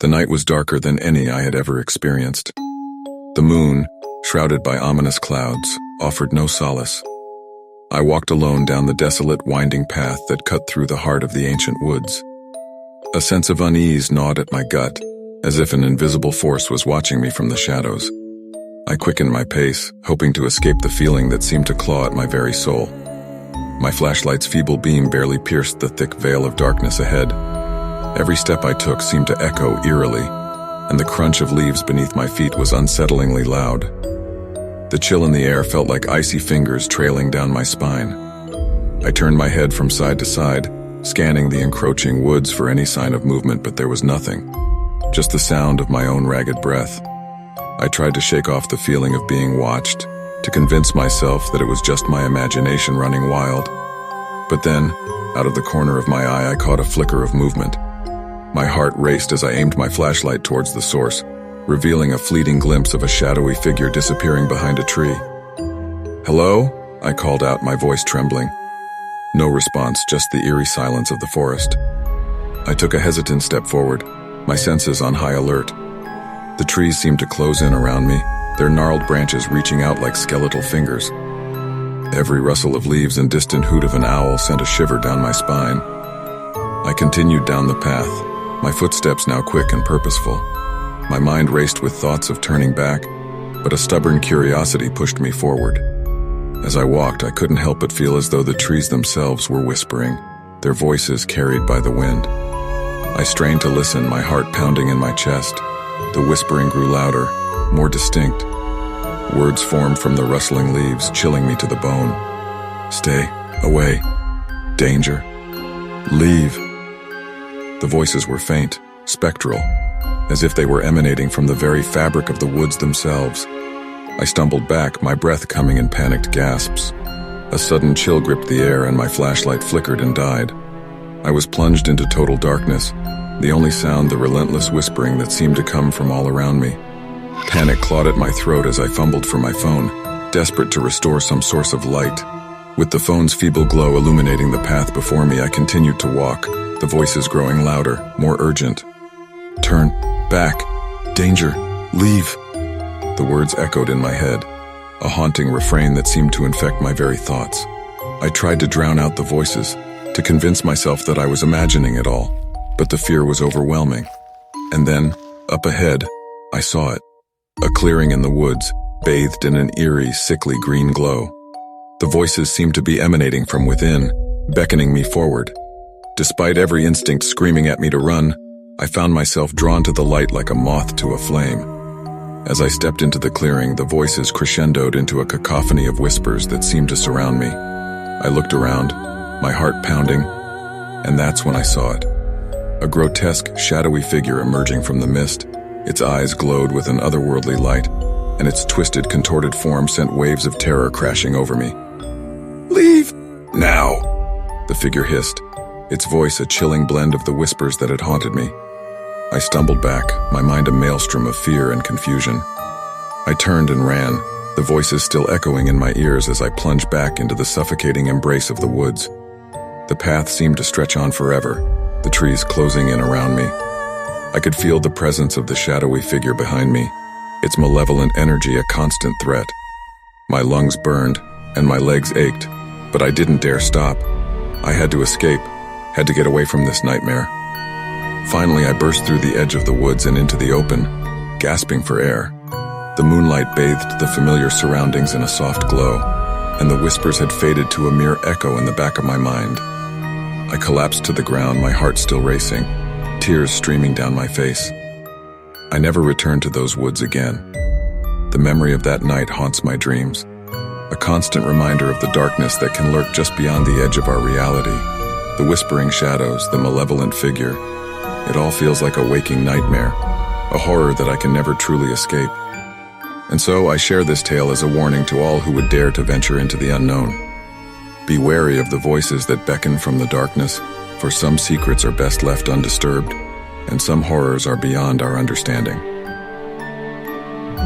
The night was darker than any I had ever experienced. The moon, shrouded by ominous clouds, offered no solace. I walked alone down the desolate, winding path that cut through the heart of the ancient woods. A sense of unease gnawed at my gut, as if an invisible force was watching me from the shadows. I quickened my pace, hoping to escape the feeling that seemed to claw at my very soul. My flashlight's feeble beam barely pierced the thick veil of darkness ahead. Every step I took seemed to echo eerily, and the crunch of leaves beneath my feet was unsettlingly loud. The chill in the air felt like icy fingers trailing down my spine. I turned my head from side to side, scanning the encroaching woods for any sign of movement, but there was nothing, just the sound of my own ragged breath. I tried to shake off the feeling of being watched, to convince myself that it was just my imagination running wild. But then, out of the corner of my eye, I caught a flicker of movement. My heart raced as I aimed my flashlight towards the source, revealing a fleeting glimpse of a shadowy figure disappearing behind a tree. "Hello?" I called out, my voice trembling. No response, just the eerie silence of the forest. I took a hesitant step forward, my senses on high alert. The trees seemed to close in around me, their gnarled branches reaching out like skeletal fingers. Every rustle of leaves and distant hoot of an owl sent a shiver down my spine. I continued down the path, my footsteps now quick and purposeful. My mind raced with thoughts of turning back, but a stubborn curiosity pushed me forward. As I walked, I couldn't help but feel as though the trees themselves were whispering, their voices carried by the wind. I strained to listen, my heart pounding in my chest. The whispering grew louder, more distinct. Words formed from the rustling leaves, chilling me to the bone. "Stay away. Danger. Leave." The voices were faint, spectral, as if they were emanating from the very fabric of the woods themselves. I stumbled back, my breath coming in panicked gasps. A sudden chill gripped the air and my flashlight flickered and died. I was plunged into total darkness, the only sound the relentless whispering that seemed to come from all around me. Panic clawed at my throat as I fumbled for my phone, desperate to restore some source of light. With the phone's feeble glow illuminating the path before me, I continued to walk, the voices growing louder, more urgent. "Turn back. Danger. Leave." The words echoed in my head, a haunting refrain that seemed to infect my very thoughts. I tried to drown out the voices, to convince myself that I was imagining it all, but the fear was overwhelming. And then, up ahead, I saw it. A clearing in the woods, bathed in an eerie, sickly green glow. The voices seemed to be emanating from within, beckoning me forward. Despite every instinct screaming at me to run, I found myself drawn to the light like a moth to a flame. As I stepped into the clearing, the voices crescendoed into a cacophony of whispers that seemed to surround me. I looked around, my heart pounding, and that's when I saw it. A grotesque, shadowy figure emerging from the mist. Its eyes glowed with an otherworldly light, and its twisted, contorted form sent waves of terror crashing over me. "Leave! Now!" the figure hissed, its voice a chilling blend of the whispers that had haunted me. I stumbled back, my mind a maelstrom of fear and confusion. I turned and ran, the voices still echoing in my ears as I plunged back into the suffocating embrace of the woods. The path seemed to stretch on forever, the trees closing in around me. I could feel the presence of the shadowy figure behind me, its malevolent energy a constant threat. My lungs burned, and my legs ached, but I didn't dare stop. I had to escape, had to get away from this nightmare. Finally, I burst through the edge of the woods and into the open, gasping for air. The moonlight bathed the familiar surroundings in a soft glow, and the whispers had faded to a mere echo in the back of my mind. I collapsed to the ground, my heart still racing, tears streaming down my face. I never returned to those woods again. The memory of that night haunts my dreams, a constant reminder of the darkness that can lurk just beyond the edge of our reality. The whispering shadows, the malevolent figure. It all feels like a waking nightmare, a horror that I can never truly escape. And so I share this tale as a warning to all who would dare to venture into the unknown. Be wary of the voices that beckon from the darkness, for some secrets are best left undisturbed, and some horrors are beyond our understanding.